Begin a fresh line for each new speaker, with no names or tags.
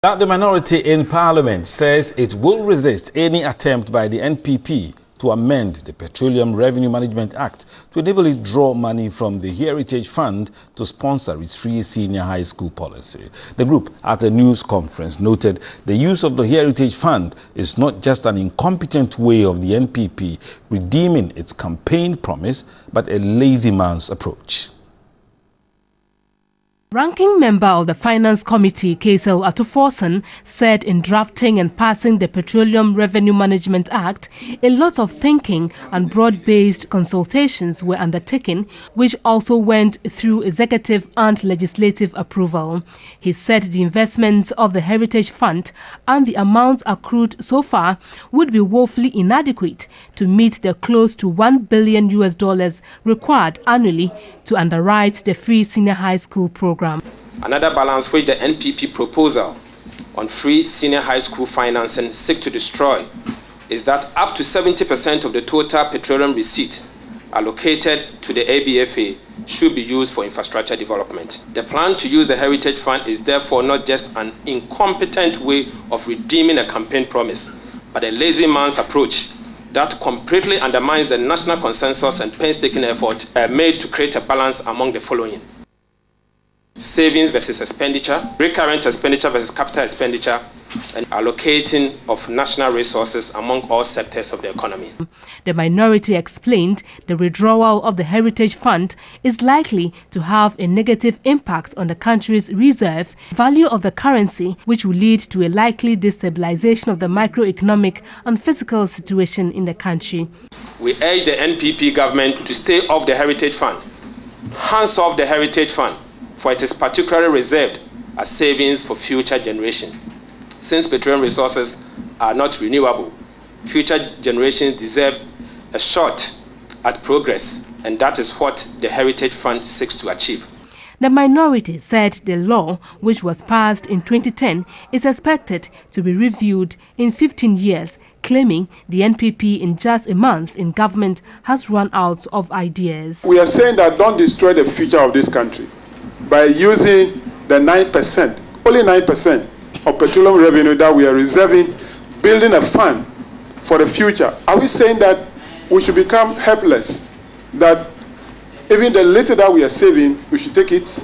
That the minority in Parliament says it will resist any attempt by the NPP to amend the Petroleum Revenue Management Act to enable it draw money from the Heritage Fund to sponsor its free senior high school policy. The group at a news conference noted the use of the Heritage Fund is not just an incompetent way of the NPP redeeming its campaign promise, but a lazy man's approach.
Ranking member of the Finance Committee, Kaisel Atuforsen, said in drafting and passing the Petroleum Revenue Management Act, a lot of thinking and broad-based consultations were undertaken, which also went through executive and legislative approval. He said the investments of the Heritage Fund and the amount accrued so far would be woefully inadequate to meet the close to $1 billion required annually to underwrite the free senior high school program.
Another balance which the NPP proposal on free senior high school financing seek to destroy is that up to 70% of the total petroleum receipt allocated to the ABFA should be used for infrastructure development. The plan to use the Heritage Fund is therefore not just an incompetent way of redeeming a campaign promise, but a lazy man's approach that completely undermines the national consensus and painstaking effort made to create a balance among the following: savings versus expenditure, recurrent expenditure versus capital expenditure, and allocating of national resources among all sectors of the economy.
The minority explained the withdrawal of the Heritage Fund is likely to have a negative impact on the country's reserve value of the currency, which will lead to a likely destabilization of the microeconomic and fiscal situation in the country.
We urge the NPP government to stay off the Heritage Fund. Hands off the Heritage Fund, for it is particularly reserved as savings for future generations. Since petroleum resources are not renewable, future generations deserve a shot at progress, and that is what the Heritage Fund seeks to achieve.
The minority said the law, which was passed in 2010, is expected to be reviewed in 15 years, claiming the NPP in just a month in government has run out of ideas.
We are saying that don't destroy the future of this country by using the 9%, only 9% of petroleum revenue that we are reserving, building a fund for the future. Are we saying that we should become helpless, that even the little that we are saving, we should take it